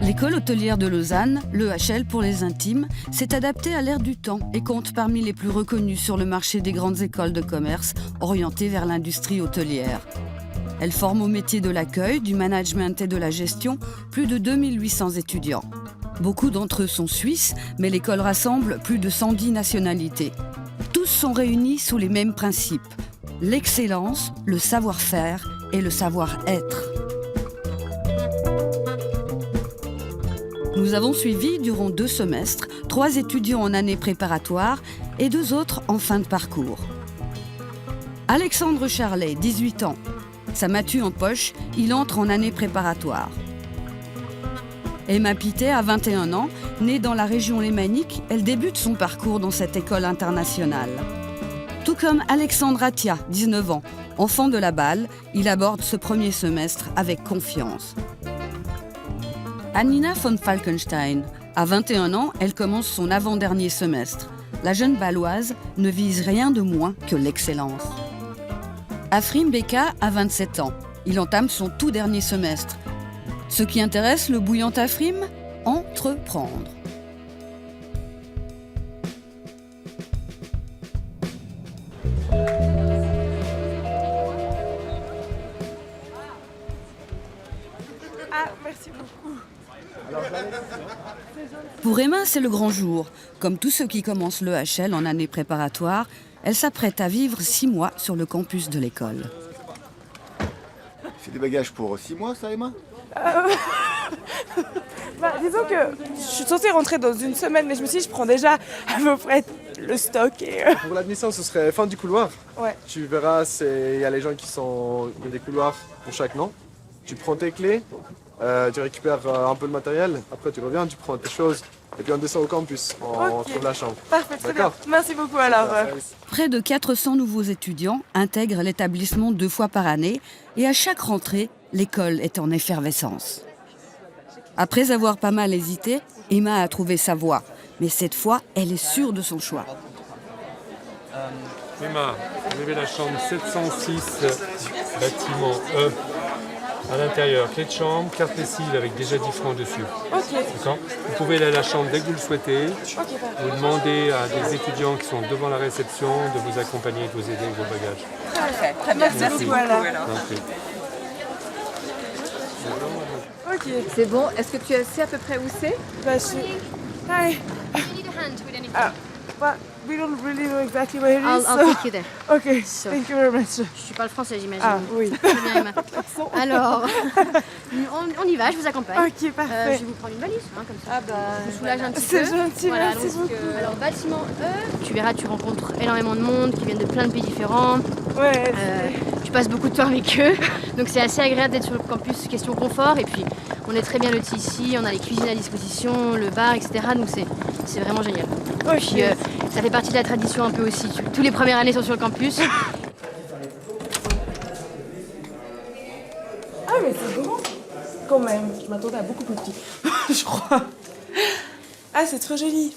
L'école hôtelière de Lausanne, l'EHL pour les intimes, s'est adaptée à l'ère du temps et compte parmi les plus reconnues sur le marché des grandes écoles de commerce orientées vers l'industrie hôtelière. Elle forme au métier de l'accueil, du management et de la gestion plus de 2800 étudiants. Beaucoup d'entre eux sont suisses, mais l'école rassemble plus de 110 nationalités. Tous sont réunis sous les mêmes principes, l'excellence, le savoir-faire et le savoir-être. Nous avons suivi, durant 2 semestres, 3 étudiants en année préparatoire et 2 autres en fin de parcours. Alexandre Charlet, 18 ans. Sa matu en poche, il entre en année préparatoire. Emma Pittet a 21 ans, née dans la région lémanique, elle débute son parcours dans cette école internationale. Tout comme Alexandre Attia, 19 ans, enfant de la Balle, il aborde ce premier semestre avec confiance. Annina von Falkenstein, à 21 ans, elle commence son avant-dernier semestre. La jeune Balloise ne vise rien de moins que l'excellence. Afrim Beka a 27 ans. Il entame son tout dernier semestre. Ce qui intéresse le bouillant Afrim, entreprendre. Ah, merci beaucoup. Pour Emma, c'est le grand jour. Comme tous ceux qui commencent l'EHL en année préparatoire, elle s'apprête à vivre 6 mois sur le campus de l'école. C'est des bagages pour 6 mois, ça, Emma? Disons que je suis censée rentrer dans 1 semaine, mais je me suis dit, je prends déjà à peu près le stock. Et Pour l'admission, ce serait fin du couloir. Ouais. Tu verras, il y a les gens qui sont... Il y a des couloirs pour chaque nom. Tu prends tes clés, tu récupères un peu de matériel, après tu reviens, tu prends tes choses, et puis on descend au campus, on trouve la chambre. Parfait, très bien. D'accord. Merci beaucoup alors. Près de 400 nouveaux étudiants intègrent l'établissement 2 fois par année et à chaque rentrée, l'école est en effervescence. Après avoir pas mal hésité, Emma a trouvé sa voie. Mais cette fois, elle est sûre de son choix. Emma, vous avez la chambre 706, bâtiment E. À l'intérieur, clé de chambre, carte lessive avec déjà 10 francs dessus. Ok. D'accord. Vous pouvez aller à la chambre dès que vous le souhaitez. Vous demandez à des étudiants qui sont devant la réception de vous accompagner et de vous aider avec vos bagages. Parfait, très bien. Merci beaucoup alors. Ok. C'est bon. Est-ce que tu sais à peu près où c'est? Bah, Hi. But we don't really know exactly where it is. I'll So... take you there. Ok, So. thank you very much. Tu parles français, j'imagine. Ah oui. Très bien, Emma. Alors, on y va, je vous accompagne. Ok, parfait. Je vais vous prendre une valise, hein, comme ça. Ah bah, je vous soulage un petit peu. c'est gentil, Voilà, merci donc, beaucoup. alors, bâtiment E, tu verras, tu rencontres énormément de monde qui viennent de plein de pays différents. Ouais. Tu passes beaucoup de temps avec eux. Donc c'est assez agréable d'être sur le campus, question confort. Et puis, on est très bien lotis ici, on a les cuisines à disposition, le bar, etc. Donc c'est vraiment génial. Ok. Puis, ça fait partie de la tradition un peu aussi. Tous les premières années sont sur le campus. Ah mais c'est grand quand même. Je m'attendais à beaucoup plus petit, je crois. Ah c'est trop joli.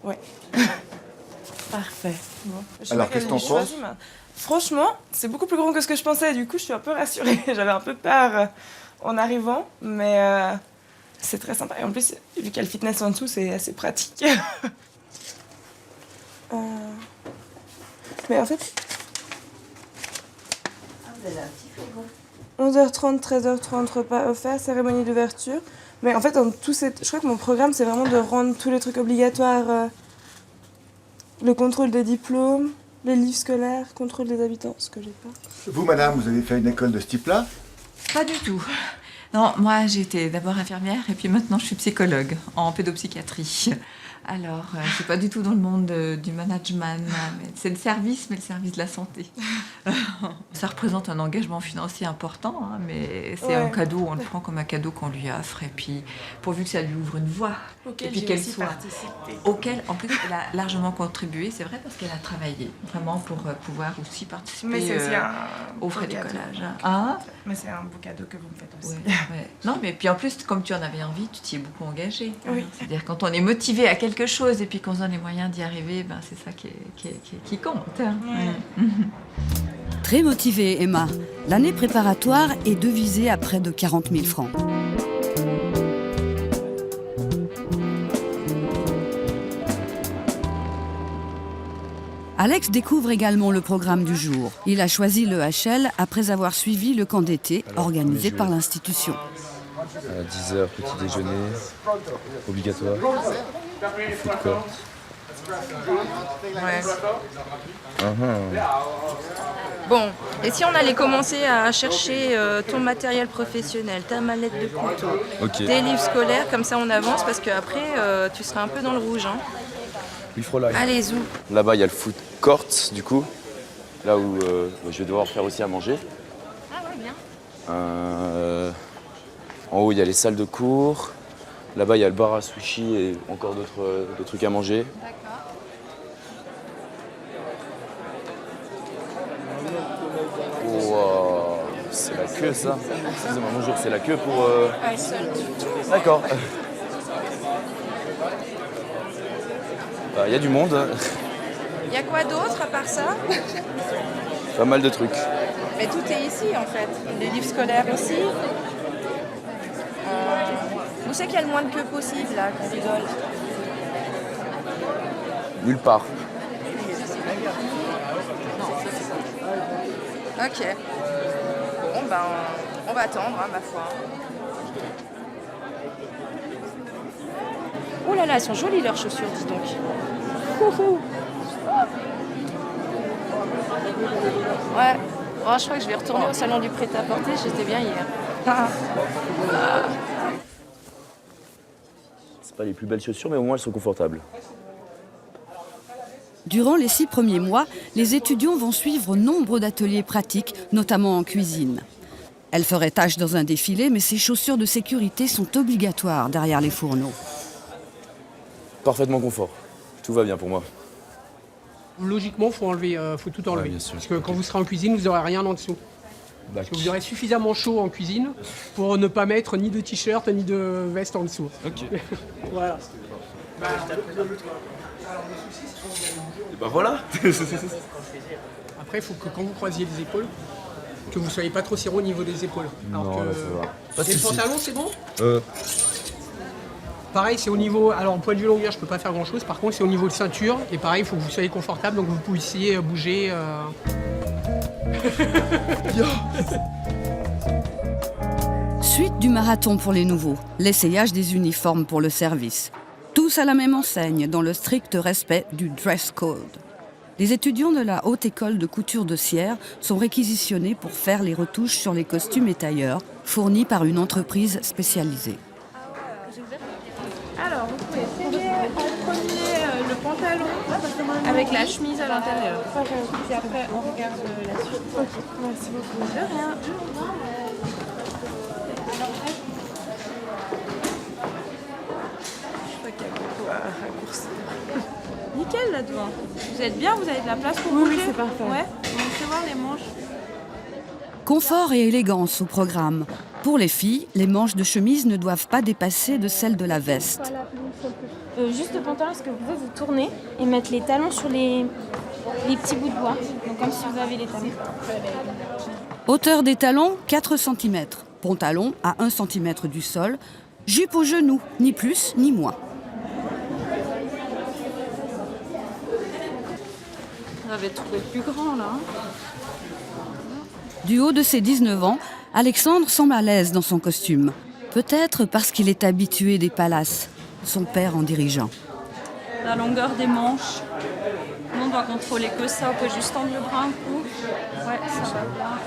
Ouais. Parfait. Bon. Je sais Alors, pas qu'est-ce quelle que t'en j'ai choisi, mais franchement, c'est beaucoup plus grand que ce que je pensais. Du coup, je suis un peu rassurée. J'avais un peu peur en arrivant, mais c'est très sympa. Et en plus, vu qu'il y a le fitness en dessous, c'est assez pratique. Mais en fait... 11h30, 13h30, repas offerts, cérémonie d'ouverture. Mais en fait, dans tout je crois que mon programme, c'est vraiment de rendre tous les trucs obligatoires. Le contrôle des diplômes, les livres scolaires, contrôle des habitants, ce que j'ai pas. Vous, madame, vous avez fait une école de ce type-là? Pas du tout. Non, moi j'étais d'abord infirmière et puis maintenant je suis psychologue en pédopsychiatrie. Alors, je suis pas du tout dans le monde du management, mais c'est le service, mais le service de la santé. Ça représente un engagement financier important, hein, mais c'est un cadeau, on le prend comme un cadeau qu'on lui offre. Et puis, pourvu que ça lui ouvre une voie, et puis qu'elle soit auquel, en plus, elle a largement contribué. C'est vrai parce qu'elle a travaillé vraiment pour pouvoir aussi participer aux frais d'écolage. Hein? Mais c'est un beau cadeau que vous me faites aussi. Ouais. Non, mais puis en plus, comme tu en avais envie, tu t'y es beaucoup engagée. Oui. C'est-à-dire quand on est motivé à quelque chose et puis qu'on se donne les moyens d'y arriver, ben c'est ça qui compte. Hein. Très motivée, Emma. L'année préparatoire est devisée à près de 40 000 francs. Alex découvre également le programme du jour. Il a choisi l'EHL après avoir suivi le camp d'été organisé par l'institution. À 10h, petit déjeuner, obligatoire, food court. Ouais. Bon, et si on allait commencer à chercher ton matériel professionnel, ta mallette de couteau, des livres scolaires, comme ça on avance, parce qu'après tu seras un peu dans le rouge. Hein. Oui, Fräulein. Allez, zou. Là-bas, il y a le food court, du coup, là où je vais devoir faire aussi à manger. Ah ouais, bien. En haut, il y a les salles de cours. Là-bas, il y a le bar à sushi et encore d'autres trucs à manger. D'accord. Wow, c'est la queue, ça. Excusez-moi, bonjour, c'est la queue pour... D'accord. Il y a du monde. Il y a quoi d'autre à part ça? Pas mal de trucs. Mais tout est ici en fait. Les livres scolaires ici. Où c'est qu'il y a le moins de queue possible là, qu'on rigole? Nulle part. Ok. Bon ben, on va attendre, hein, ma foi. Oh là là, elles sont jolies leurs chaussures, dis donc. Ouais. Oh, je crois que je vais retourner au salon du prêt-à-porter, j'étais bien hier. C'est pas les plus belles chaussures, mais au moins elles sont confortables. Durant les 6 premiers mois, les étudiants vont suivre nombre d'ateliers pratiques, notamment en cuisine. Elle ferait tâche dans un défilé, mais ces chaussures de sécurité sont obligatoires derrière les fourneaux. Parfaitement confort. Tout va bien pour moi. Logiquement, il faut tout enlever. Ouais, bien sûr. Parce que quand vous serez en cuisine, vous n'aurez rien en dessous. Parce que vous aurez suffisamment chaud en cuisine pour ne pas mettre ni de t-shirt ni de veste en dessous. Ok. Voilà. Et bah voilà. Après, il faut que quand vous croisiez les épaules, que vous ne soyez pas trop serré au niveau des épaules. Non, là, ça va. Pas de Et le soucis. pantalon, c'est bon? Pareil, c'est au niveau... Alors, en point de vue longueur, je peux pas faire grand-chose. Par contre, c'est au niveau de ceinture. Et pareil, il faut que vous soyez confortable, donc vous puissiez bouger. Suite du marathon pour les nouveaux, l'essayage des uniformes pour le service. Tous à la même enseigne, dans le strict respect du dress code. Les étudiants de la Haute École de Couture de Sierre sont réquisitionnés pour faire les retouches sur les costumes et tailleurs, fournis par une entreprise spécialisée. Alors, vous pouvez essayer en premier le pantalon avec la chemise à l'intérieur. Puis après, on regarde la suite. Ok, merci beaucoup. De rien. Je crois qu'il y a beaucoup à raccourcir. Nickel là devant. Vous êtes bien? Vous avez de la place pour bouger? Oui, c'est parfait. Ouais. On peut voir les manches. Confort et élégance au programme. Pour les filles, les manches de chemise ne doivent pas dépasser de celles de la veste. Juste le pantalon, est-ce que vous pouvez vous tourner et mettre les talons sur les petits bouts de bois, donc comme si vous avez les talons. Hauteur des talons, 4 cm. Pantalon à 1 cm du sol. Jupe aux genoux, ni plus ni moins. On avait trouvé plus grand là. Du haut de ses 19 ans, Alexandre semble à l'aise dans son costume. Peut-être parce qu'il est habitué des palaces, son père en dirigeant. La longueur des manches. Nous, on doit contrôler que ça. On peut juste tendre le bras un coup. Ouais, ça va bien.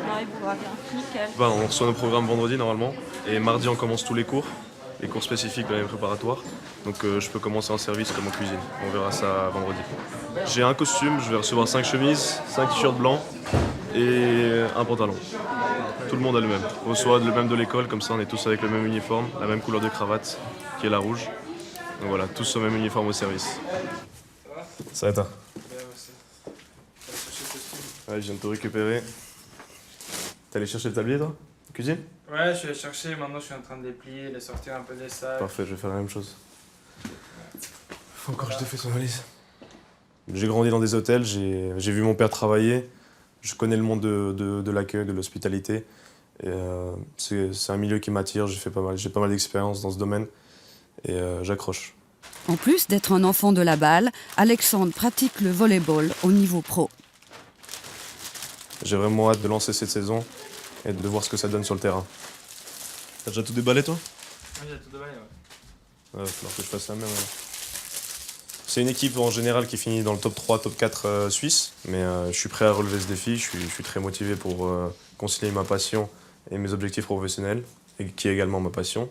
Non, il vous va bien. Nickel. On reçoit nos programmes vendredi normalement. Et mardi, on commence tous les cours spécifiques de l'année préparatoire. Donc je peux commencer en service comme en cuisine. On verra ça vendredi. J'ai un costume, je vais recevoir 5 chemises, 5 t-shirts blancs et un pantalon. Tout le monde a le même. On reçoit le même de l'école, comme ça on est tous avec le même uniforme, la même couleur de cravate qui est la rouge. Donc voilà, tous au même uniforme au service. Ça va être. Ouais, je viens de te récupérer. T'es allé chercher le tablier toi? Cuisine? Ouais, je suis allé chercher, maintenant je suis en train de les plier, les sortir un peu des sacs. Parfait, je vais faire la même chose. Faut encore que je te fasse son valise. J'ai grandi dans des hôtels, j'ai vu mon père travailler, Je connais le monde de l'accueil, de l'hospitalité. Et c'est un milieu qui m'attire, j'ai pas mal d'expérience dans ce domaine et j'accroche. En plus d'être un enfant de la balle, Alexandre pratique le volleyball au niveau pro. J'ai vraiment hâte de lancer cette saison et de voir ce que ça donne sur le terrain. T'as déjà tout déballé, toi? Oui, j'ai tout déballé, ouais. Il va falloir que je fasse la même. C'est une équipe en général qui finit dans le top 3, top 4 suisse, mais je suis prêt à relever ce défi, je suis très motivé pour concilier ma passion et mes objectifs professionnels, et qui est également ma passion.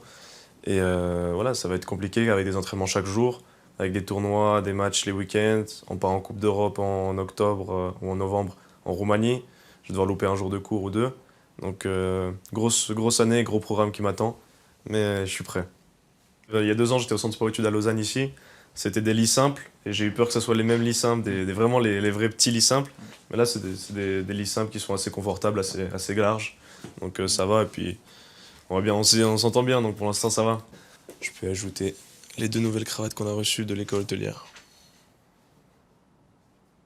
Et voilà, ça va être compliqué avec des entraînements chaque jour, avec des tournois, des matchs les week-ends. On part en Coupe d'Europe en octobre ou en novembre en Roumanie. Je vais devoir louper un jour de cours ou deux. Donc grosse année, gros programme qui m'attend, mais je suis prêt. Il y a 2 ans, j'étais au centre sport-études à Lausanne ici. C'était des lits simples et j'ai eu peur que ce soit les mêmes lits simples, vraiment les vrais petits lits simples. Mais là, c'est des lits simples qui sont assez confortables, assez larges. Donc ça va et puis on va bien, on s'entend bien, donc pour l'instant ça va. Je peux ajouter les 2 nouvelles cravates qu'on a reçues de l'école hôtelière.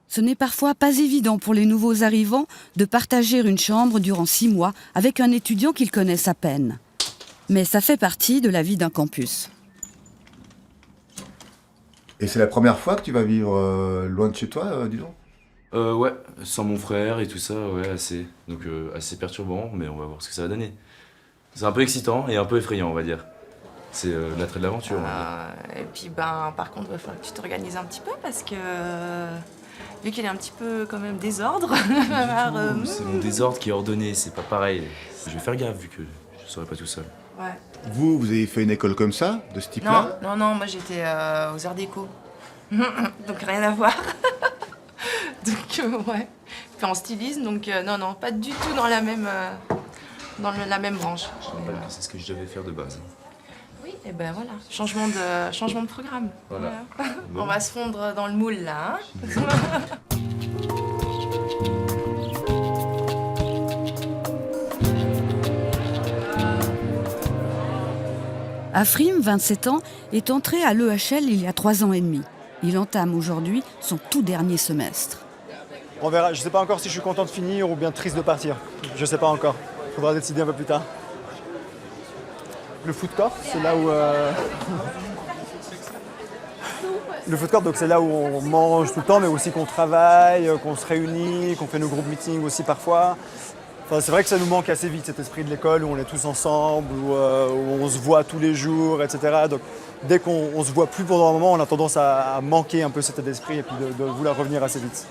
Ce n'est parfois pas évident pour les nouveaux arrivants de partager une chambre durant 6 mois avec un étudiant qu'ils connaissent à peine. Mais ça fait partie de la vie d'un campus. Et c'est la première fois que tu vas vivre loin de chez toi, disons? Ouais, sans mon frère et tout ça, ouais, assez. Donc assez perturbant, mais on va voir ce que ça va donner. C'est un peu excitant et un peu effrayant, on va dire. C'est l'attrait de l'aventure. Et puis par contre, il va falloir que tu t'organises un petit peu parce que vu qu'il est un petit peu quand même désordre. C'est mon désordre qui est ordonné, c'est pas pareil. Je vais faire gaffe vu que je serai pas tout seul. Ouais. Vous avez fait une école comme ça, de ce type-là? Non, moi j'étais aux arts déco. Donc rien à voir. Donc ouais. Puis en stylisme, donc non, pas du tout dans la même branche. C'est ce que je devais faire de base. Oui, et ben voilà, changement de programme. Voilà. Bon. On va se fondre dans le moule là. Hein. Afrim, 27 ans, est entré à l'EHL il y a 3 ans et demi. Il entame aujourd'hui son tout dernier semestre. On verra, je ne sais pas encore si je suis content de finir ou bien triste de partir. Je ne sais pas encore, il faudra décider un peu plus tard. Le food court, c'est là où... Le food court, donc c'est là où on mange tout le temps, mais aussi qu'on travaille, qu'on se réunit, qu'on fait nos groupes meetings aussi parfois. Enfin, c'est vrai que ça nous manque assez vite, cet esprit de l'école où on est tous ensemble, où on se voit tous les jours, etc. Donc dès qu'on ne se voit plus pendant un moment, on a tendance à manquer un peu cet état d'esprit et puis de vouloir revenir assez vite.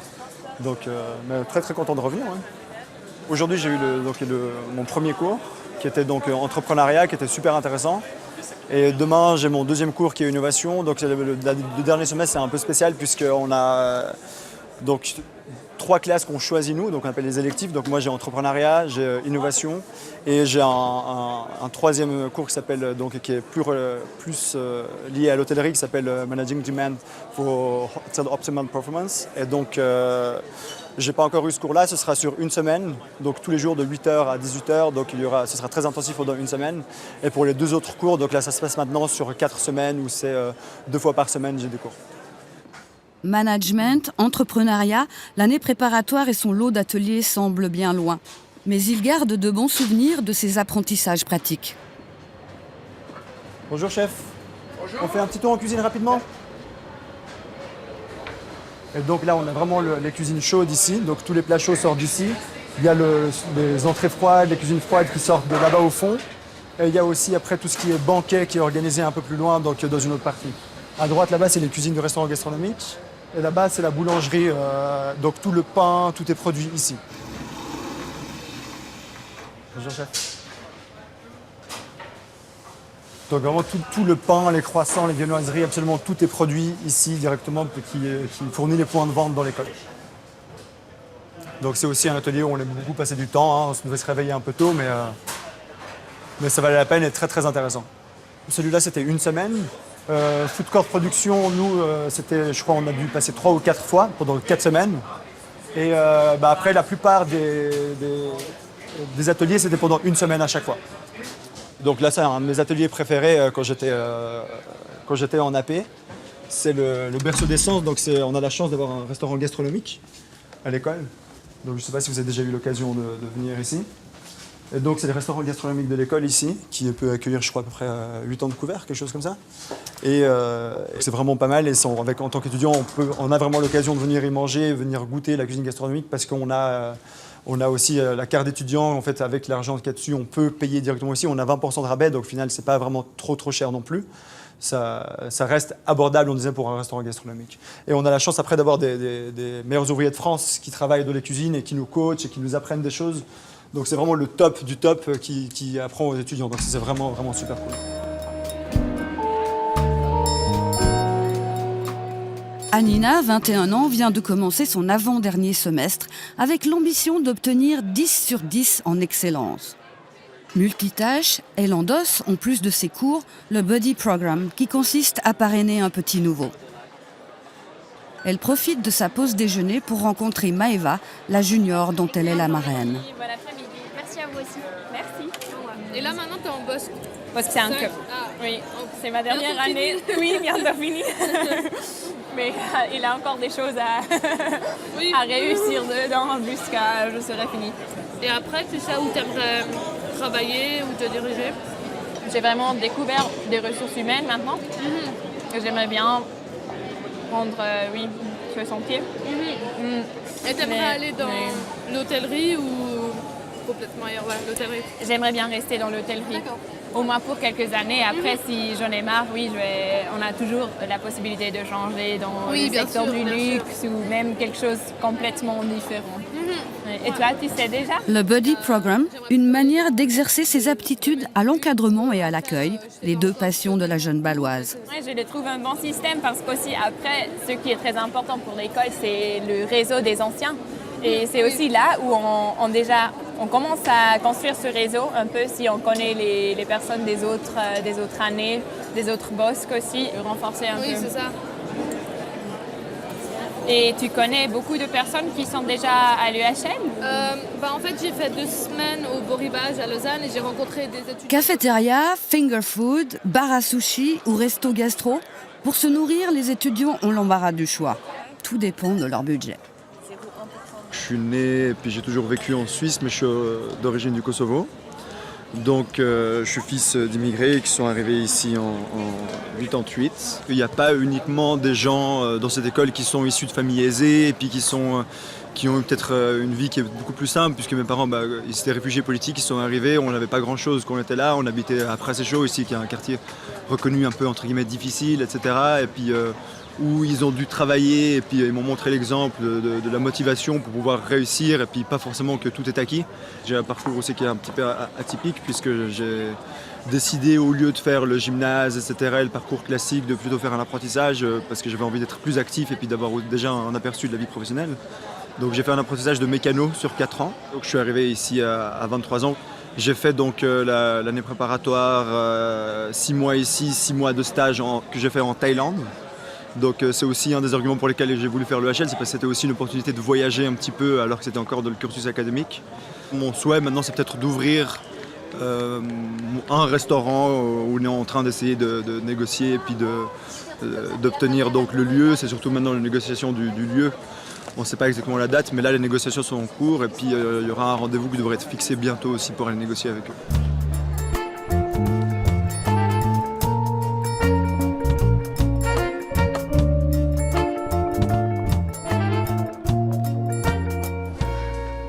Donc mais très très content de revenir. Ouais. Aujourd'hui j'ai eu mon premier cours qui était donc entrepreneuriat, qui était super intéressant. Et demain j'ai mon 2e cours qui est innovation. Donc le dernier semestre c'est un peu spécial puisqu'on a donc 3 classes qu'on choisit nous, donc on appelle les électifs. Donc moi j'ai entrepreneuriat, j'ai innovation et j'ai un 3e cours qui est plus lié à l'hôtellerie qui s'appelle Managing Demand for Hotel Optimal Performance. Et donc j'ai pas encore eu ce cours-là, ce sera sur une semaine, donc tous les jours de 8h à 18h, donc ce sera très intensif pendant une semaine. Et pour les 2 autres cours, donc là ça se passe maintenant sur 4 semaines où c'est 2 fois par semaine j'ai des cours. Management, entrepreneuriat, l'année préparatoire et son lot d'ateliers semblent bien loin. Mais il garde de bons souvenirs de ses apprentissages pratiques. Bonjour chef. Bonjour. On fait un petit tour en cuisine rapidement. Et donc là on a vraiment les cuisines chaudes ici, donc tous les plats chauds sortent d'ici. Il y a les entrées froides, les cuisines froides qui sortent de là-bas au fond. Et il y a aussi après tout ce qui est banquet qui est organisé un peu plus loin, donc dans une autre partie. À droite là-bas c'est les cuisines du restaurant gastronomique. Et là-bas, c'est la boulangerie, donc tout le pain, tout est produit ici. Bonjour chef. Donc vraiment tout le pain, les croissants, les viennoiseries, absolument tout est produit ici directement qui fournit les points de vente dans l'école. Donc c'est aussi un atelier où on aime beaucoup passer du temps, hein. On devait se réveiller un peu tôt, mais ça valait la peine et très très intéressant. Celui-là, c'était une semaine. Food Court Production, nous, je crois, on a dû passer 3 ou 4 fois pendant 4 semaines. Et après, la plupart des ateliers, c'était pendant une semaine à chaque fois. Donc là, c'est un de mes ateliers préférés quand j'étais en AP. C'est le berceau d'essence, donc on a la chance d'avoir un restaurant gastronomique à l'école. Donc je ne sais pas si vous avez déjà eu l'occasion de venir ici. Et donc c'est le restaurant gastronomique de l'école ici, qui peut accueillir je crois à peu près 8 ans de couvert, quelque chose comme ça. Et c'est vraiment pas mal, et en tant qu'étudiant on a vraiment l'occasion de venir y manger, venir goûter la cuisine gastronomique, parce qu'on a aussi la carte d'étudiant, en fait avec l'argent qu'il y a dessus, on peut payer directement ici, on a 20% de rabais, donc au final c'est pas vraiment trop cher non plus. Ça reste abordable, on disait, pour un restaurant gastronomique. Et on a la chance après d'avoir des meilleurs ouvriers de France qui travaillent dans les cuisines et qui nous coachent et qui nous apprennent des choses. Donc c'est vraiment le top du top qui apprend aux étudiants. Donc c'est vraiment super cool. Anina, 21 ans, vient de commencer son avant-dernier semestre avec l'ambition d'obtenir 10 sur 10 en excellence. Multitâche, elle endosse, en plus de ses cours, le Buddy Program qui consiste à parrainer un petit nouveau. Elle profite de sa pause déjeuner pour rencontrer Maëva, la junior dont elle est la marraine. Bon après-midi. Merci à vous aussi. Merci. Et là maintenant, tu es en Bosque. Bosque 5. Oui, c'est ma dernière année. Oui, bientôt fini. Mais il a encore des choses à réussir dedans jusqu'à je serai finie. Et après, tu sais où tu aimerais travailler ou te diriger? J'ai vraiment découvert des ressources humaines maintenant. Et j'aimerais bien prendre ce sentier. Et tu aimerais aller dans l'hôtellerie ou complètement ailleurs? Ouais, l'hôtellerie. J'aimerais bien rester dans l'hôtellerie. Au moins pour quelques années. Après, si j'en ai marre, on a toujours la possibilité de changer dans le secteur du luxe ou même quelque chose complètement différent. Et toi, tu sais déjà? Le Buddy Program, une manière d'exercer ses aptitudes à l'encadrement et à l'accueil, les deux passions de la jeune Bâloise. Ouais, je le trouve un bon système parce qu'aussi après, ce qui est très important pour l'école, c'est le réseau des anciens. Et c'est aussi là où on commence à construire ce réseau un peu si on connaît les personnes des autres années, des autres bosques aussi, renforcer un peu. Oui, c'est ça. Et tu connais beaucoup de personnes qui sont déjà à l'UHL? En fait, j'ai fait 2 semaines au Beau Rivage à Lausanne et j'ai rencontré des étudiants. Cafétéria, finger food, bar à sushi ou resto gastro, pour se nourrir, les étudiants ont l'embarras du choix. Tout dépend de leur budget. Je suis né et puis j'ai toujours vécu en Suisse, mais je suis d'origine du Kosovo. Donc je suis fils d'immigrés qui sont arrivés ici en 88. Il n'y a pas uniquement des gens dans cette école qui sont issus de familles aisées et puis qui ont eu peut-être une vie qui est beaucoup plus simple, puisque mes parents, ils étaient réfugiés politiques, ils sont arrivés, on n'avait pas grand-chose quand on était là, on habitait à Pracéchaud ici, qui est un quartier reconnu un peu entre guillemets difficile, etc. Et puis où ils ont dû travailler et puis ils m'ont montré l'exemple de la motivation pour pouvoir réussir et puis pas forcément que tout est acquis. J'ai un parcours aussi qui est un petit peu atypique puisque j'ai décidé au lieu de faire le gymnase, etc., et le parcours classique, de plutôt faire un apprentissage parce que j'avais envie d'être plus actif et puis d'avoir déjà un aperçu de la vie professionnelle. Donc j'ai fait un apprentissage de mécano sur 4 ans. Donc je suis arrivé ici à 23 ans. J'ai fait donc l'année préparatoire, 6 mois ici, 6 mois de stage que j'ai fait en Thaïlande. Donc c'est aussi un des arguments pour lesquels j'ai voulu faire l'EHL, c'est parce que c'était aussi une opportunité de voyager un petit peu alors que c'était encore dans le cursus académique. Mon souhait maintenant c'est peut-être d'ouvrir un restaurant où on est en train d'essayer de négocier et puis d'obtenir donc le lieu. C'est surtout maintenant la négociation du lieu. On ne sait pas exactement la date, mais là les négociations sont en cours et puis il y aura un rendez-vous qui devrait être fixé bientôt aussi pour aller négocier avec eux.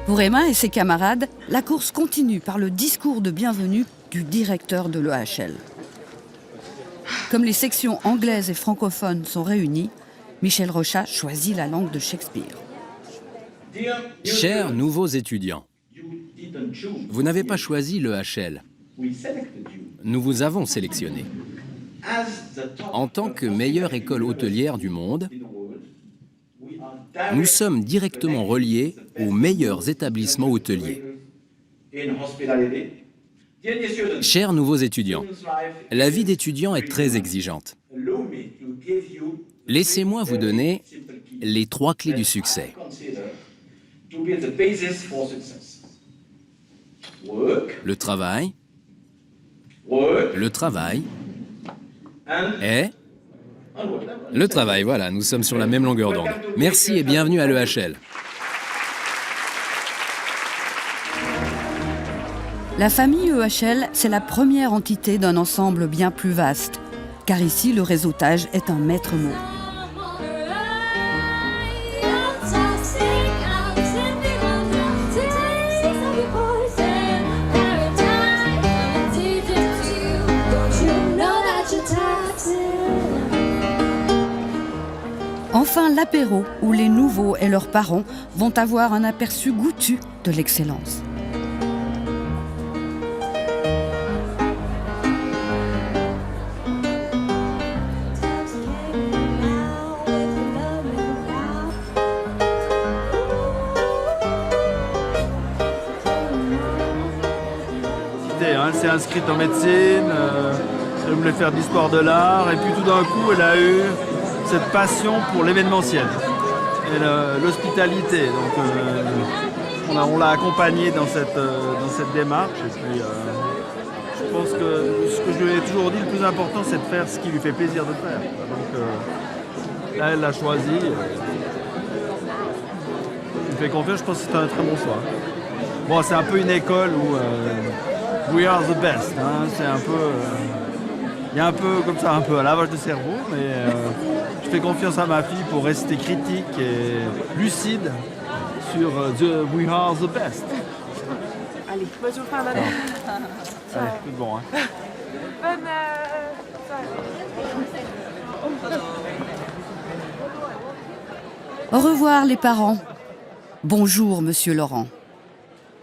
Pour Emma et ses camarades, la course continue par le discours de bienvenue du directeur de l'EHL. Comme les sections anglaises et francophones sont réunies, Michel Rochat choisit la langue de Shakespeare. Chers nouveaux étudiants, vous n'avez pas choisi l'EHL. Nous vous avons sélectionné. En tant que meilleure école hôtelière du monde, nous sommes directement reliés aux meilleurs établissements hôteliers. Chers nouveaux étudiants, la vie d'étudiant est très exigeante. Laissez-moi vous donner les 3 clés du succès. Le travail et le travail, voilà, nous sommes sur la même longueur d'onde. Merci et bienvenue à l'EHL. La famille EHL, c'est la première entité d'un ensemble bien plus vaste, car ici, le réseautage est un maître mot. Enfin, l'apéro, où les nouveaux et leurs parents vont avoir un aperçu goûtu de l'excellence. Elle s'est inscrite en médecine, elle voulait faire de l'histoire de l'art, et puis tout d'un coup, elle a eu cette passion pour l'événementiel et l'hospitalité. Donc on l'a accompagnée dans cette démarche. Et puis je pense que ce que je lui ai toujours dit, le plus important, c'est de faire ce qui lui fait plaisir de faire. Donc là, elle l'a choisi. Je lui fais confiance, je pense que c'est un très bon choix. Bon, c'est un peu une école où we are the best. Hein, c'est un peu... il y a un peu comme ça, un peu à lavage de cerveau, mais je fais confiance à ma fille pour rester critique et lucide sur We are the best. Allez, moi je vous fais un ballon. Allez, tout bon. Hein. Bonne Au revoir les parents. Bonjour Monsieur Laurent.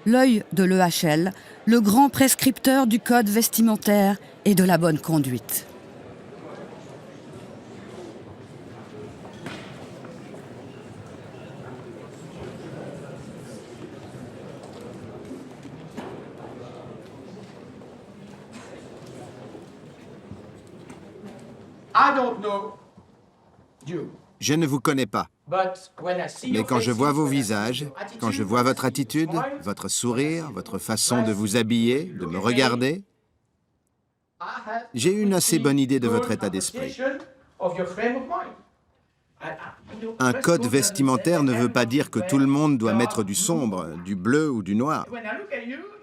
L'œil de l'EHL, le grand prescripteur du code vestimentaire et de la bonne conduite. Je ne vous connais pas. Mais quand je vois vos visages, quand je vois votre attitude, votre sourire, votre façon de vous habiller, de me regarder, j'ai une assez bonne idée de votre état d'esprit. Un code vestimentaire ne veut pas dire que tout le monde doit mettre du sombre, du bleu ou du noir.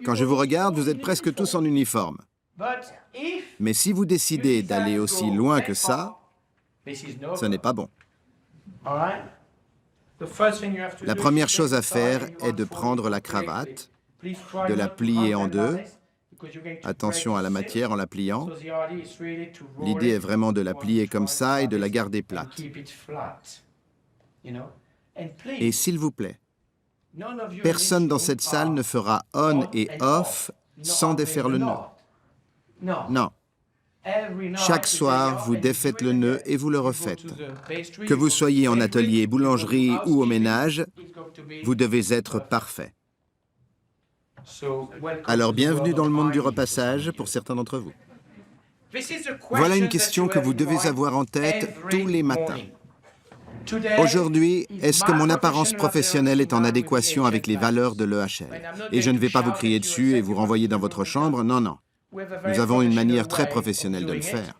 Quand je vous regarde, vous êtes presque tous en uniforme. Mais si vous décidez d'aller aussi loin que ça, ce n'est pas bon. La première chose à faire est de prendre la cravate, de la plier en deux. Attention à la matière en la pliant. L'idée est vraiment de la plier comme ça et de la garder plate. Et s'il vous plaît, personne dans cette salle ne fera on et off sans défaire le nœud. Non. Chaque soir, vous défaites le nœud et vous le refaites. Que vous soyez en atelier, boulangerie ou au ménage, vous devez être parfait. Alors, bienvenue dans le monde du repassage pour certains d'entre vous. Voilà une question que vous devez avoir en tête tous les matins. Aujourd'hui, est-ce que mon apparence professionnelle est en adéquation avec les valeurs de l'EHL? Et je ne vais pas vous crier dessus et vous renvoyer dans votre chambre, non, non. Nous avons une manière très professionnelle de le faire.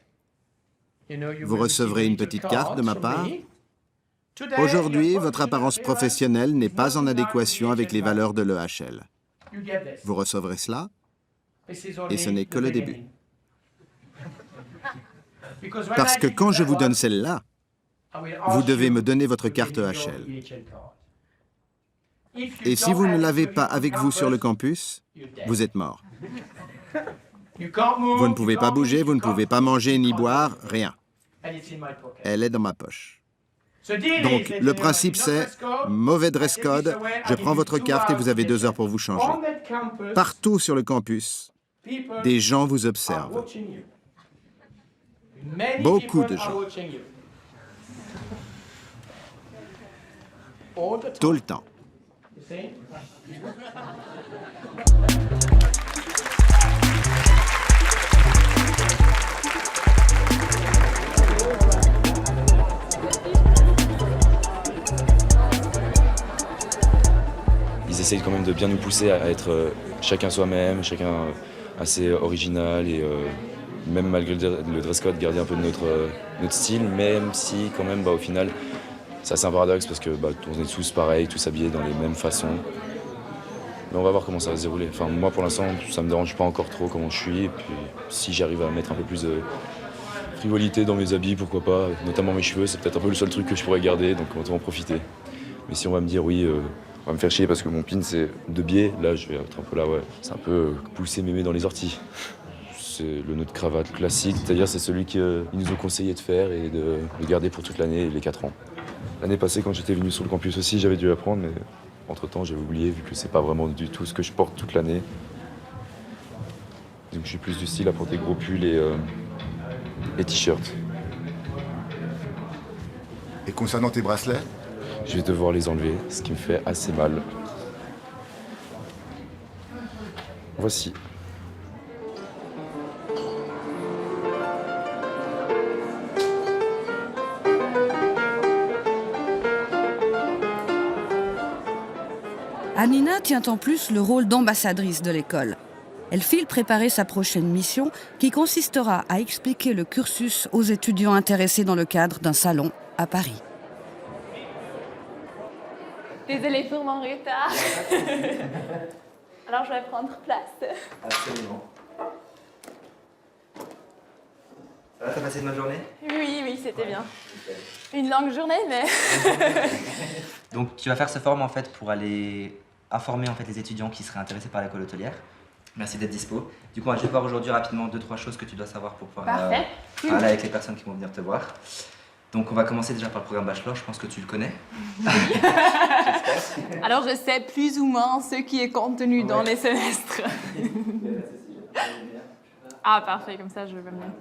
Vous recevrez une petite carte de ma part. Aujourd'hui, votre apparence professionnelle n'est pas en adéquation avec les valeurs de l'EHL. Vous recevrez cela, et ce n'est que le début. Parce que quand je vous donne celle-là, vous devez me donner votre carte EHL. Et si vous ne l'avez pas avec vous sur le campus, vous êtes mort. Vous ne pouvez pas bouger, vous ne pouvez pas manger ni boire, rien. Elle est dans ma poche. Donc, le principe c'est, mauvais dress code, je prends votre carte et vous avez 2 heures pour vous changer. Partout sur le campus, des gens vous observent. Beaucoup de gens. Tout le temps. Ils essayent quand même de bien nous pousser à être chacun soi-même, chacun assez original et même malgré le dress code, garder un peu de notre style, même si quand même au final, c'est assez un paradoxe parce que on est tous pareils, tous habillés dans les mêmes façons. Mais on va voir comment ça va se dérouler. Enfin, moi, pour l'instant, ça me dérange pas encore trop comment je suis. Et puis, si j'arrive à mettre un peu plus de frivolité dans mes habits, pourquoi pas. Notamment mes cheveux, c'est peut-être un peu le seul truc que je pourrais garder, donc on va en profiter. Mais si on va me dire, oui, on va me faire chier parce que mon pin, c'est de biais, là, je vais être un peu là, ouais. C'est un peu pousser mémé dans les orties. C'est le nœud de cravate classique, c'est-à-dire c'est celui qu'ils nous ont conseillé de faire et de le garder pour toute l'année et les 4 ans. L'année passée, quand j'étais venu sur le campus aussi, j'avais dû l'apprendre, mais entre-temps, j'avais oublié, vu que c'est pas vraiment du tout ce que je porte toute l'année. Donc je suis plus du style à porter gros pulls et t-shirts. Et concernant tes bracelets? Je vais devoir les enlever, ce qui me fait assez mal. Voici. Anina tient en plus le rôle d'ambassadrice de l'école. Elle file préparer sa prochaine mission qui consistera à expliquer le cursus aux étudiants intéressés dans le cadre d'un salon à Paris. Désolée pour mon retard. Alors je vais prendre place. Absolument. Ça va, t'as passé une bonne journée? Oui, c'était bien. Une longue journée, mais... Donc tu vas faire ce forum en fait pour aller informer en fait les étudiants qui seraient intéressés par l'école hôtelière. Merci d'être dispo. Du coup, je vais voir aujourd'hui rapidement 2-3 choses que tu dois savoir pour pouvoir parler avec les personnes qui vont venir te voir. Donc on va commencer déjà par le programme Bachelor, je pense que tu le connais. Alors je sais plus ou moins ce qui est contenu dans les semestres. Ah parfait, comme ça je vais mieux.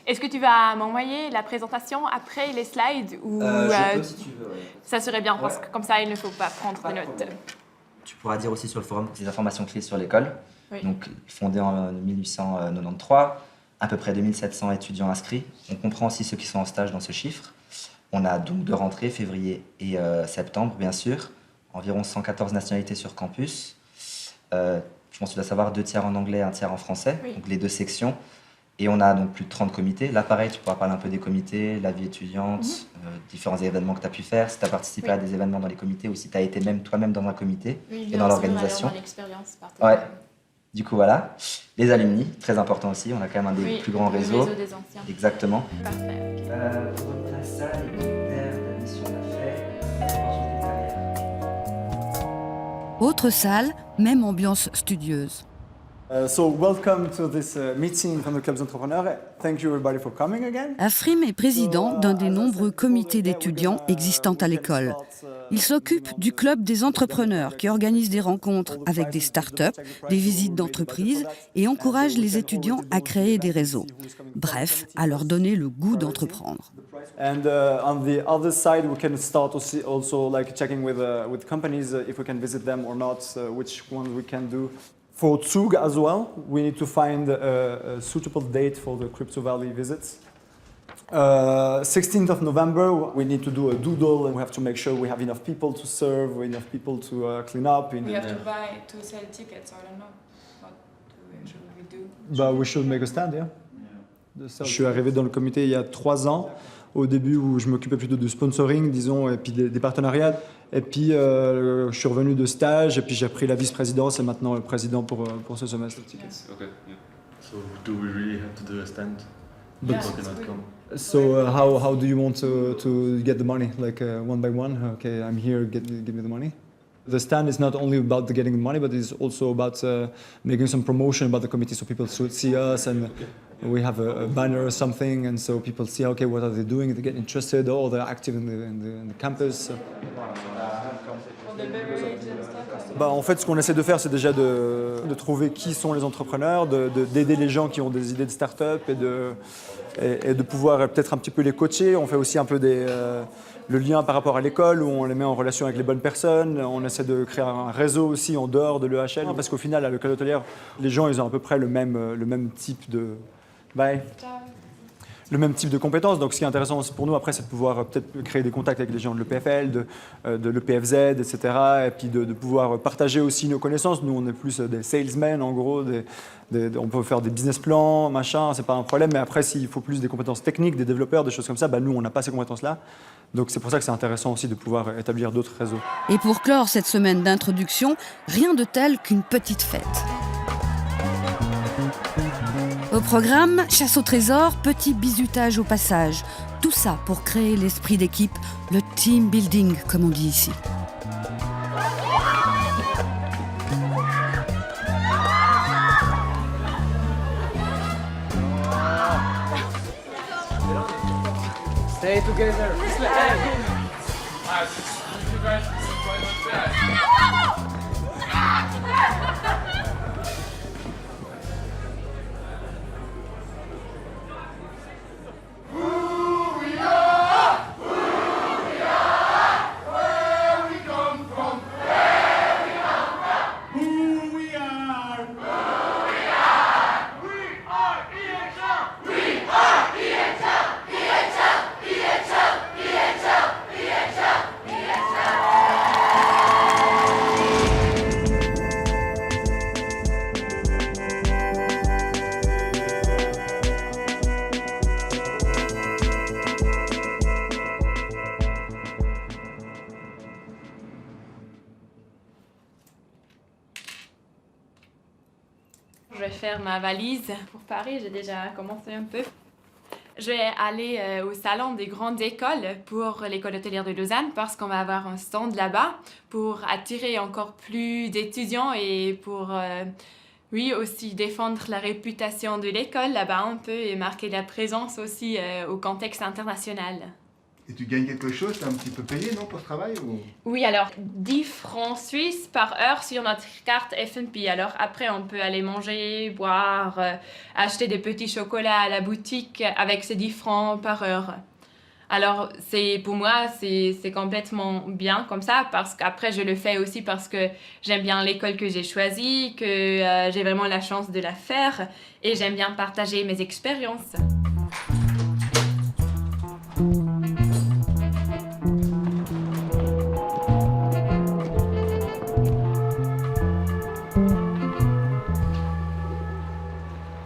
Est-ce que tu vas m'envoyer la présentation après les slides ou je peux si tu veux, ouais. Ça serait bien parce que comme ça il ne faut pas prendre de notes. Tu pourras dire aussi sur le forum des informations clés sur l'école. Oui. Donc fondée en 1893, à peu près 2700 étudiants inscrits. On comprend aussi ceux qui sont en stage dans ce chiffre. On a donc 2 rentrées, février et septembre bien sûr. Environ 114 nationalités sur campus. Je pense que tu dois savoir 2 tiers en anglais, 1 tiers en français, oui. Donc les 2 sections. Et on a donc plus de 30 comités. Là, pareil, tu pourras parler un peu des comités, la vie étudiante, différents événements que tu as pu faire, si tu as participé à des événements dans les comités ou si tu as été même toi-même dans un comité et dans l'organisation. Ouais. Du coup, voilà. Les alumni, très important aussi. On a quand même un des plus grands réseaux. Le réseau des anciens. Exactement. Parfait. Pour revenir à ça, les critères de mission d'affaires, opportunité de carrière. Autre salle, même ambiance studieuse. So welcome to this meeting from the Clubs Entrepreneurs. Thank you everybody for coming again. Afrim est président d'un des nombreux comités d'étudiants existants à l'école. Il s'occupe du club des entrepreneurs qui organise des rencontres avec des startups, des visites d'entreprises et encourage les étudiants à créer des réseaux. Bref, à leur donner le goût d'entreprendre. And on the other side, we can start also like checking with companies if we can visit them or not, which ones we can do. For Zug as well, we need to find a suitable date for the Crypto Valley visits. 16th of November, we need to do a doodle and we have to make sure we have enough people to serve, enough people to clean up. We have to sell tickets, I don't know. What should we do? Bah, we should make a stand, yeah. Je suis arrivé dans le comité il y a 3 ans, au début où je m'occupais plutôt du sponsoring, disons, et puis des partenariats. Et puis je suis revenu de stage, et puis j'ai pris la vice-présidence et maintenant le président pour ce semestre. Yes. Okay. Yeah. So do we really have to do a stand? But People cannot come. So how do you want to get the money? Like one by one? Okay, I'm here. Give me the money. The stand is not only about getting the money, but it's also about making some promotion about the committee, so people should see us, and we have a banner or something, and so people see, okay, what are they doing? They get interested, or they're active in the campus. Bah, en fait, ce qu'on essaie de faire, c'est déjà de trouver qui sont les entrepreneurs, d'aider les gens qui ont des idées de start-up et de pouvoir peut-être un petit peu les coacher. On fait aussi un peu le lien par rapport à l'école où on les met en relation avec les bonnes personnes. On essaie de créer un réseau aussi en dehors de l'EHL parce qu'au final, à l'école hôtelière, les gens ils ont à peu près le même type de... Bye. le même type de compétences. Donc ce qui est intéressant aussi pour nous après, c'est de pouvoir peut-être créer des contacts avec les gens de l'EPFL, de l'EPFZ, etc. Et puis de pouvoir partager aussi nos connaissances. Nous, on est plus des salesmen, en gros. On peut faire des business plans, machin, c'est pas un problème. Mais après, s'il faut plus des compétences techniques, des développeurs, des choses comme ça, nous, on n'a pas ces compétences-là. Donc c'est pour ça que c'est intéressant aussi de pouvoir établir d'autres réseaux. Et pour clore cette semaine d'introduction, rien de tel qu'une petite fête. Au programme, chasse au trésor, petit bizutage au passage. Tout ça pour créer l'esprit d'équipe, le team building comme on dit ici. Stay together. Je vais faire ma valise pour Paris, j'ai déjà commencé un peu. Je vais aller au salon des grandes écoles pour l'école hôtelière de Lausanne parce qu'on va avoir un stand là-bas pour attirer encore plus d'étudiants et pour aussi défendre la réputation de l'école là-bas un peu et marquer la présence aussi au contexte international. Et tu gagnes quelque chose, t'es un petit peu payé, non, pour ce travail ou... Oui, alors 10 francs suisses par heure sur notre carte FNP. Alors après, on peut aller manger, boire, acheter des petits chocolats à la boutique avec ces 10 francs par heure. Alors pour moi, c'est complètement bien comme ça parce qu'après, je le fais aussi parce que j'aime bien l'école que j'ai choisie, que j'ai vraiment la chance de la faire et j'aime bien partager mes expériences.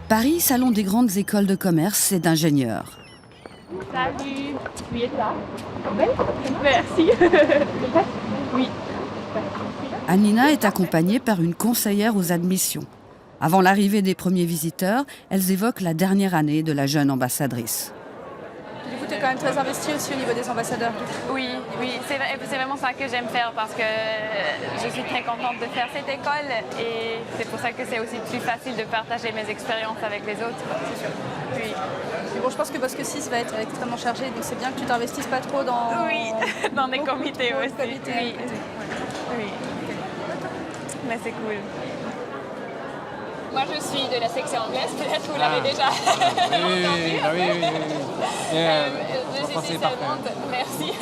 Paris, salon des grandes écoles de commerce et d'ingénieurs. Salut. Oui, et toi? Merci. Oui. Anina est accompagnée par une conseillère aux admissions. Avant l'arrivée des premiers visiteurs, elles évoquent la dernière année de la jeune ambassadrice. Du coup, tu es quand même très investie aussi au niveau des ambassadeurs. Oui, c'est vraiment ça que j'aime faire parce que je suis très contente de faire cette école et c'est pour ça que c'est aussi plus facile de partager mes expériences avec les autres. C'est sûr. Oui. Mais bon, je pense que Bosque 6 va être extrêmement chargé, donc c'est bien que tu t'investisses pas trop dans... Oui, dans des comités aussi. Oui. Oui. Mais c'est cool. Moi, je suis de la section anglaise, peut-être vous l'avez déjà entendu. Je suis allemande, merci.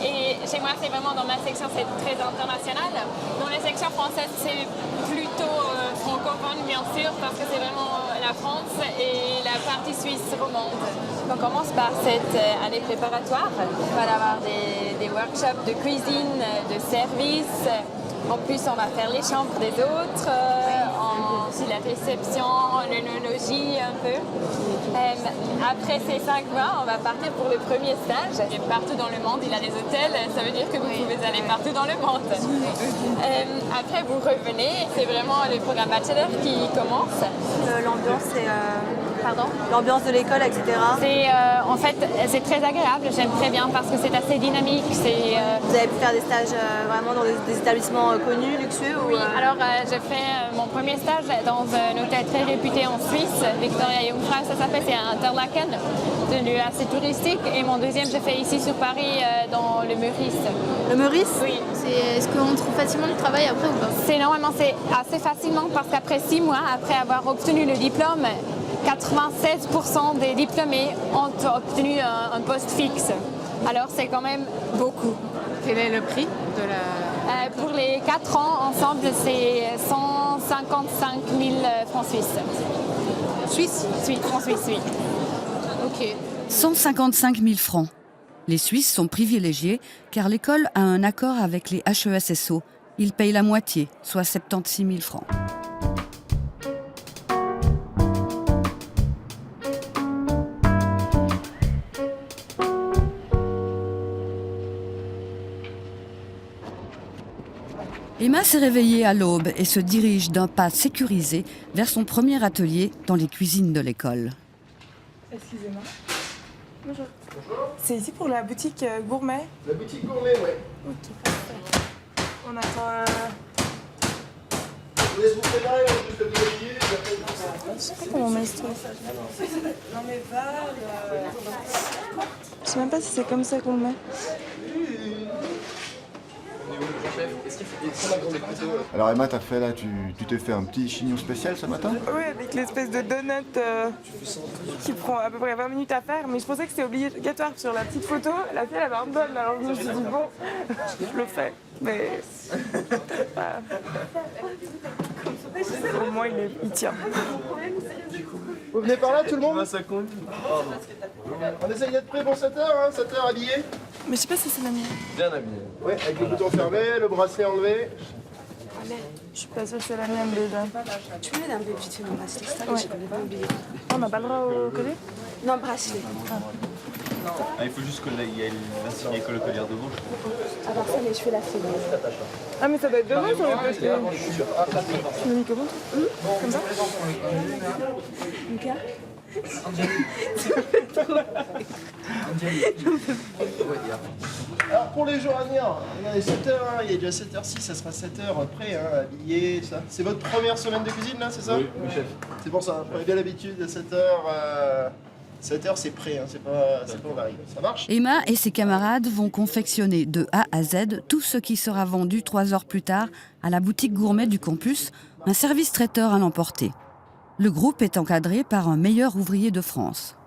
Et chez moi, c'est vraiment dans ma section, c'est très international. Dans les sections françaises, c'est plutôt francophone, bien sûr, parce que c'est vraiment la France et la partie suisse romande. On commence par cette année préparatoire. On va avoir des workshops de cuisine, de service. En plus, on va faire les chambres des autres, aussi la réception, l'œnologie un peu. Après ces 5 mois, on va partir pour le premier stage. Et partout dans le monde, il y a des hôtels, ça veut dire que vous pouvez aller partout dans le monde. Après, vous revenez, c'est vraiment le programme bachelor qui commence. L'ambiance, c'est... Pardon ? L'ambiance de l'école, etc. En fait, c'est très agréable, j'aime très bien parce que c'est assez dynamique. Vous avez pu faire des stages vraiment dans des établissements connus, luxueux ou... Oui, alors j'ai fait mon premier stage dans un hôtel très réputé en Suisse, Victoria Jungfrau, ça s'appelle, c'est à Interlaken, un lieu assez touristique. Et mon deuxième, j'ai fait ici sur Paris, dans le Meurice. Le Meurice ? Oui. Est-ce qu'on trouve facilement du travail après ou pas ? C'est assez facilement parce qu'après 6 mois, après avoir obtenu le diplôme, 96% des diplômés ont obtenu un poste fixe. Alors c'est quand même beaucoup. Quel est le prix de la... Pour les 4 ans ensemble, c'est 155 000 francs suisses. Suisse ? Francs suisses, oui. 155 000 francs. Les Suisses sont privilégiés car l'école a un accord avec les HESSO. Ils payent la moitié, soit 76 000 francs. Emma s'est réveillée à l'aube et se dirige d'un pas sécurisé vers son premier atelier dans les cuisines de l'école. Excusez-moi. Bonjour. C'est ici pour la boutique gourmet? La boutique gourmet, ouais. Ok, parfait. On attend... Je vous laisse vous préparer, juste le billet, je sais pas comment on met ce truc. Non mais va... Je sais même pas si c'est comme ça qu'on le met. Alors Emma, t'as fait là, tu t'es fait un petit chignon spécial ce matin? Oui, avec l'espèce de donut qui prend à peu près 20 minutes à faire, mais je pensais que c'était obligatoire. Sur la petite photo, la fille elle avait un donut, alors je me suis dit bon, je le fais, mais pas... Au moins il tient. Vous venez par là tout le monde? Ça compte. On essaye d'être prêt pour 7h, hein, 7h habillé. Mais je sais pas si c'est la mienne. Bien habillé. Ouais, avec le bouton fermé, le bracelet enlevé. Je suis pas sûre que c'est la mienne déjà. Tu peux m'aider un peu vite fait mon bracelet, ça, Ouais. j'avais pas oublié. On n'a pas le droit au collier? Non, bracelet. Ah, il faut juste qu'il y ait l'insigne école collière devant. À part ça, les cheveux, la fille. Ah mais ça doit être devant sur le poster. Tu me dis comment? Comme ça? Lucas? Alors pour les jours à venir, regardez 7h, hein, il est déjà 7h06, ça sera 7h prêt, hein, habillé, ça. C'est votre première semaine de cuisine là, c'est ça? Oui, chef. C'est pour ça, prenez bien l'habitude, à 7h, 7h c'est prêt, hein, c'est pas varié. Ça marche? Emma et ses camarades vont confectionner de A à Z tout ce qui sera vendu 3 heures plus tard à la boutique gourmet du campus, un service traiteur à l'emporter. Le groupe est encadré par un meilleur ouvrier de France.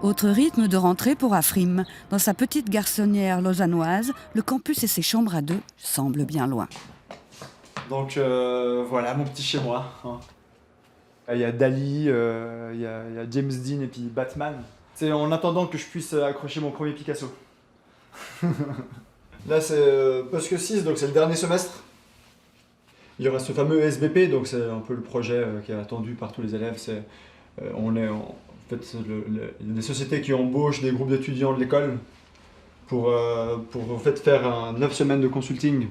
Autre rythme de rentrée pour Afrim. Dans sa petite garçonnière lausannoise, le campus et ses chambres à deux semblent bien loin. Donc voilà mon petit chez moi. Hein. Il y a Dali, il y a James Dean et puis Batman. C'est en attendant que je puisse accrocher mon premier Picasso. Là c'est Post 6, donc c'est le dernier semestre. Il y aura ce fameux SBP, donc c'est un peu le projet qui est attendu par tous les élèves. Il y a des sociétés qui embauchent des groupes d'étudiants de l'école pour en fait faire 9 semaines de consulting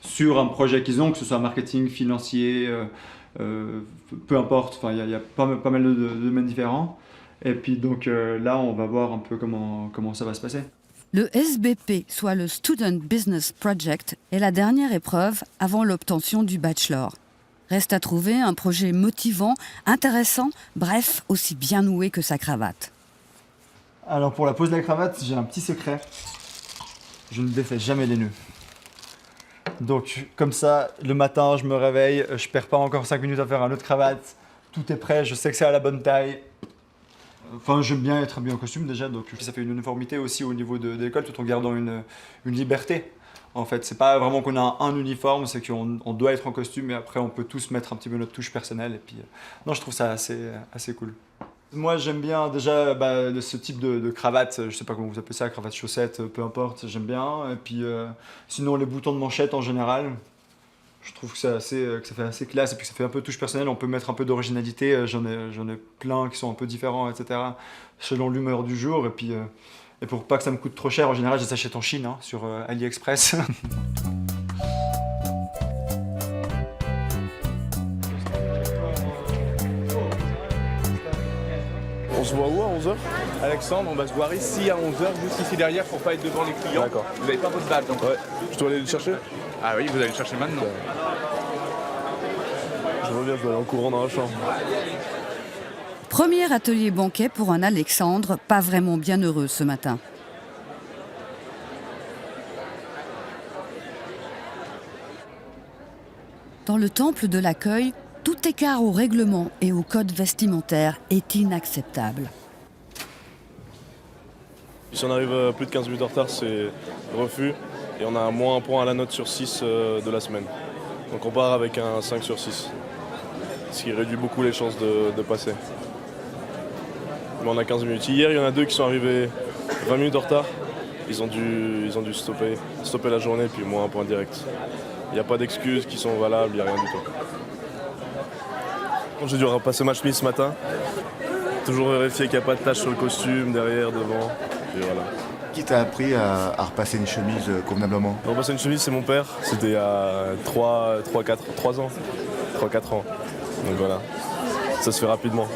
sur un projet qu'ils ont, que ce soit marketing, financier, peu importe. Enfin, il y a pas mal de domaines différents. Et puis donc là, on va voir un peu comment ça va se passer. Le SBP, soit le Student Business Project, est la dernière épreuve avant l'obtention du bachelor. Reste à trouver un projet motivant, intéressant, bref, aussi bien noué que sa cravate. Alors pour la pose de la cravate, j'ai un petit secret. Je ne défais jamais les nœuds. Donc comme ça, le matin, je me réveille, je perds pas encore 5 minutes à faire un autre cravate. Tout est prêt, je sais que c'est à la bonne taille. Enfin, j'aime bien être habillé en costume déjà, donc ça fait une uniformité aussi au niveau de l'école, tout en gardant une liberté. En fait, c'est pas vraiment qu'on a un uniforme, c'est qu'on doit être en costume et après on peut tous mettre un petit peu notre touche personnelle. Et puis, non, je trouve ça assez cool. Moi, j'aime bien déjà ce type de cravate, je sais pas comment vous appelez ça, cravate chaussette, peu importe, j'aime bien. Et puis, sinon, les boutons de manchette en général, je trouve que ça fait assez classe et puis ça fait un peu touche personnelle. On peut mettre un peu d'originalité. J'en ai plein qui sont un peu différents, etc. selon l'humeur du jour. Et puis, et pour pas que ça me coûte trop cher, en général, je les achète en Chine, hein, sur AliExpress. On se voit où à 11h? Alexandre, on va se voir ici à 11h, juste ici derrière pour pas être devant les clients. D'accord. Vous n'avez pas votre badge donc? Ouais. Je dois aller le chercher? Ah oui, vous allez le chercher maintenant. Je reviens, je dois aller en courant dans la chambre. Premier atelier banquet pour un Alexandre, pas vraiment bien heureux ce matin. Dans le temple de l'accueil, tout écart au règlement et au code vestimentaire est inacceptable. Si on arrive à plus de 15 minutes en retard, c'est refus. Et on a moins un point à la note sur 6 de la semaine. Donc on part avec un 5 sur 6. ce qui réduit beaucoup les chances de passer. Mais on a 15 minutes. Hier, il y en a 2 qui sont arrivés 20 minutes en retard. Ils ont dû stopper la journée, puis moi un point direct. Il n'y a pas d'excuses qui sont valables, il n'y a rien du tout. J'ai dû repasser ma chemise ce matin. Toujours vérifier qu'il n'y a pas de taches sur le costume, derrière, devant. Et voilà. Qui t'a appris à repasser une chemise convenablement? Repasser une chemise, c'est mon père. C'était il y a 3 ans. Donc voilà, ça se fait rapidement.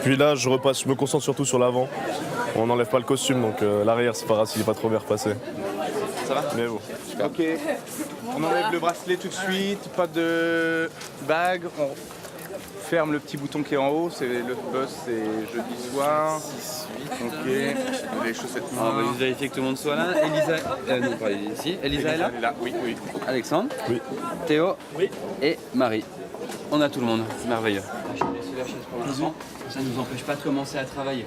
Puis là, je me concentre surtout sur l'avant. On n'enlève pas le costume, donc l'arrière, c'est pas grave s'il n'est pas trop bien repassé. Ça va? Mais bon. Ok. On enlève le bracelet tout de suite, pas de bague. On ferme le petit bouton qui est en haut. C'est le boss, c'est jeudi soir. 6, 8. Ok. Les chaussettes. On va juste vérifier que tout le monde soit là. Elisa, non pas ici. Elisa est là? Elle est là, oui. Alexandre? Oui. Théo? Oui. Et Marie. On a tout le monde, c'est merveilleux. Je vais laisser la chaise pour l'instant. Ça ne nous empêche pas de commencer à travailler.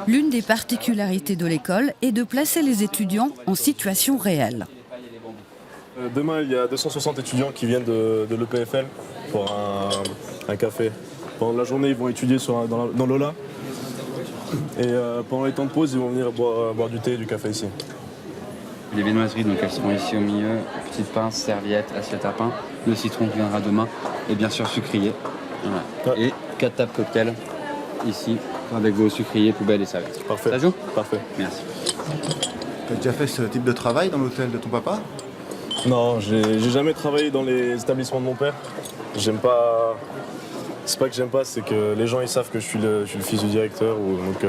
L'une des particularités de l'école est de placer les étudiants en situation réelle. Demain, il y a 260 étudiants qui viennent de l'EPFL pour un café. Pendant la journée, ils vont étudier dans l'Ola. Et pendant les temps de pause, ils vont venir boire du thé et du café ici. Les viennoiseries, donc elles seront ici au milieu. Petite pince, serviette, assiette à pain. Le citron qui viendra demain. Et bien sûr, sucrier. Voilà. Et 4 tables cocktail ici, avec vos sucriers, poubelles et serviettes. Parfait. Ça joue? Parfait. Merci. T'as déjà fait ce type de travail dans l'hôtel de ton papa? Non, j'ai jamais travaillé dans les établissements de mon père. J'aime pas. C'est pas que j'aime pas, c'est que les gens ils savent que je suis le fils du directeur, donc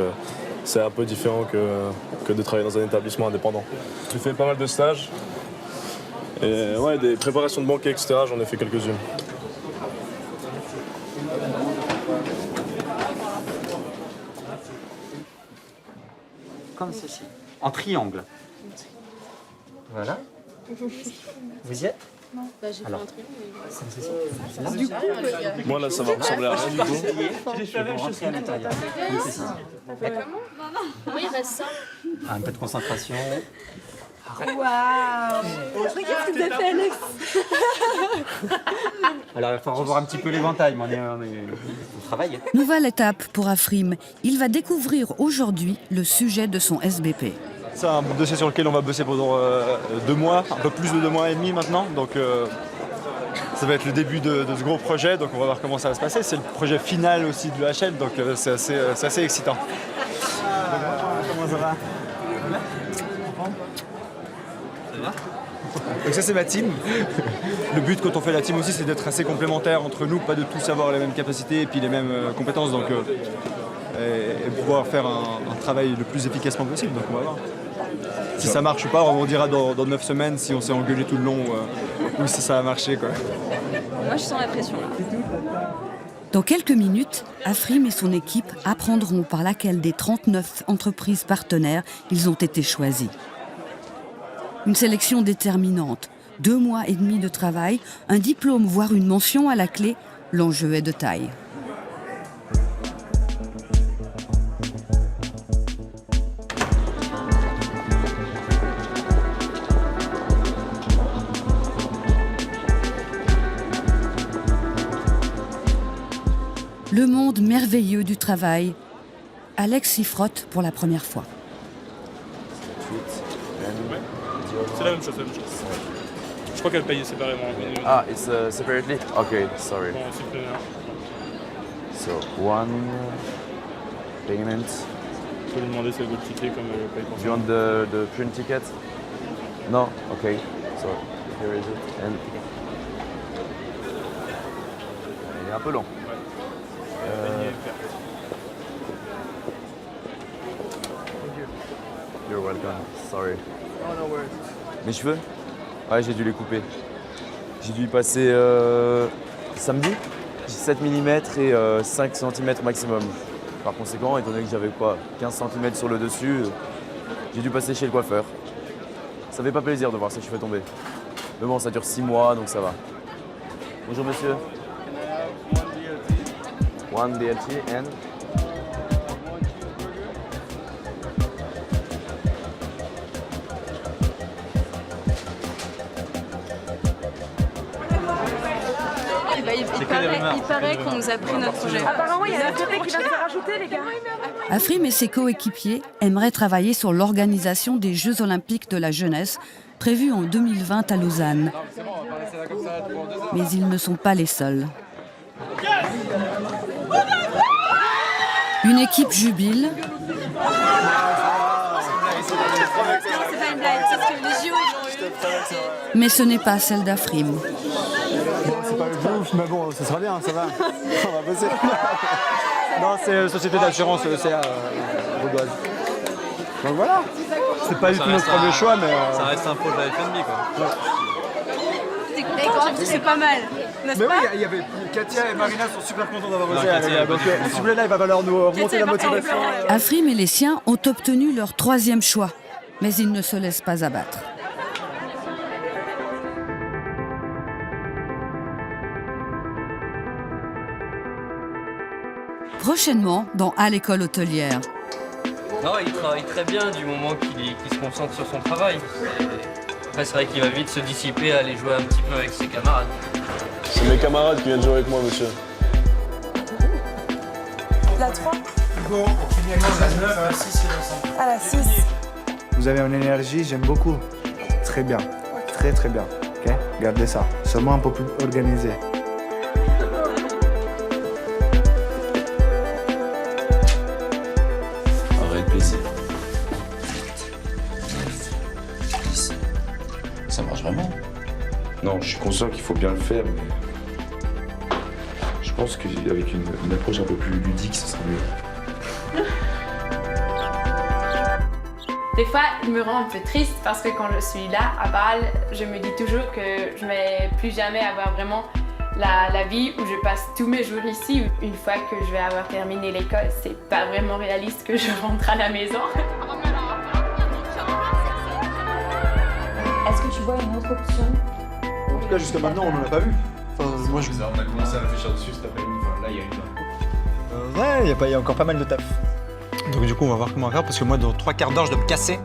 c'est un peu différent que de travailler dans un établissement indépendant. J'ai fait pas mal de stages. Et ouais, des préparations de banquets, etc. J'en ai fait quelques-unes. Comme ceci, en triangle. Voilà. Vous y êtes? Non, bah, j'ai fait un truc. Comme ceci. Du coup, moi là, ça va ressembler à rien du tout. Je vais rentrer à l'intérieur. Comme ceci. comment? Oui, il reste ça. Un peu de concentration. Waouh! Regarde ce que t'as fait, Alex! Alors, il faut revoir un petit peu l'éventail, mais on travaille. Nouvelle étape pour Afrim. Il va découvrir aujourd'hui le sujet de son SBP. C'est un dossier sur lequel on va bosser pendant 2 mois, un peu plus de 2 mois et demi maintenant. Donc ça va être le début de ce gros projet, donc on va voir comment ça va se passer. C'est le projet final aussi de l'EHL, donc c'est assez excitant. Comment ça va? Donc ça c'est ma team. Le but quand on fait la team aussi c'est d'être assez complémentaires entre nous, pas de tous avoir les mêmes capacités et puis les mêmes compétences. Donc, et pouvoir faire un travail le plus efficacement possible. Donc on va voir. Si ça marche ou pas, on dira dans 9 semaines si on s'est engueulé tout le long ou si ça a marché, quoi. Moi je sens la pression là. Dans quelques minutes, Afrim et son équipe apprendront par laquelle des 39 entreprises partenaires ils ont été choisis. Une sélection déterminante, 2 mois et demi de travail, un diplôme voire une mention à la clé, l'enjeu est de taille. Le monde merveilleux du travail. Alex s'y frotte pour la première fois. C'est la même chose, Je crois qu'elle payait séparément. Ah, it's separately? Okay, sorry. Bon, c'est plus bien. So, one payment. Je peux lui demander si elle veut le ticket comme elle paye pour ça. Do you want the print ticket? No? Okay. So, here is it. And... Il est un peu long. You're welcome. Sorry. Oh, no worries. Mes cheveux? Ouais, j'ai dû les couper. J'ai dû y passer samedi. 7 mm et 5 cm maximum. Par conséquent, étant donné que j'avais quoi, 15 cm sur le dessus, j'ai dû passer chez le coiffeur. Ça fait pas plaisir de voir ses cheveux tomber. Mais bon, ça dure 6 mois, donc ça va. Bonjour monsieur. One DLT and... il paraît qu'on nous a pris notre projet. Apparemment, il y a la côté qui va se rajouter, les gars. Afrim et ses coéquipiers aimeraient travailler sur l'organisation des Jeux Olympiques de la jeunesse prévus en 2020 à Lausanne. Mais ils ne sont pas les seuls. Une équipe jubile. Mais ce n'est pas celle d'Afrim. C'est pas le plus ouf, mais bon, ça sera bien, ça va. On va bosser. Non, c'est Société d'assurance CA Vaudoise. Donc voilà. C'est pas du tout notre premier choix, mais. Ça reste un projet FNB, quoi. C'est pas mal, n'est-ce mais pas? oui, il y avait Katia et Marina sont super contents d'avoir osé. Donc, si vous voulez, là, il va falloir nous remonter la motivation. Afrim et les siens ont obtenu leur 3e choix, mais ils ne se laissent pas abattre. Prochainement, à l'école hôtelière. Non, il travaille très bien du moment qu'il se concentre sur son travail. Après, c'est vrai qu'il va vite se dissiper à aller jouer un petit peu avec ses camarades. C'est mes camarades qui viennent jouer avec moi, monsieur. La 3. Hugo, on finit avec la 9, à la 6 et la 5. À la 6. Vous avez une énergie, j'aime beaucoup. Très bien. Très très bien. Ok, gardez ça. Seulement un peu plus organisé. Arrête, plaisir. Ça marche vraiment? Non, je suis conscient qu'il faut bien le faire, mais je pense qu'avec une approche un peu plus ludique, ça sera mieux. Des fois, il me rend un peu triste parce que quand je suis là à Bâle, je me dis toujours que je ne vais plus jamais avoir vraiment la vie où je passe tous mes jours ici. Une fois que je vais avoir terminé l'école, c'est pas vraiment réaliste que je rentre à la maison. Est-ce que tu vois une autre option? En tout cas, jusqu'à maintenant, on n'en a pas vu. Enfin, moi, On a commencé à réfléchir dessus cet après-midi. Enfin, là, il y a une heure. ouais, il y a encore pas mal de taf. Donc du coup, on va voir comment on va faire, parce que moi, dans 3 quarts d'heure, je dois me casser.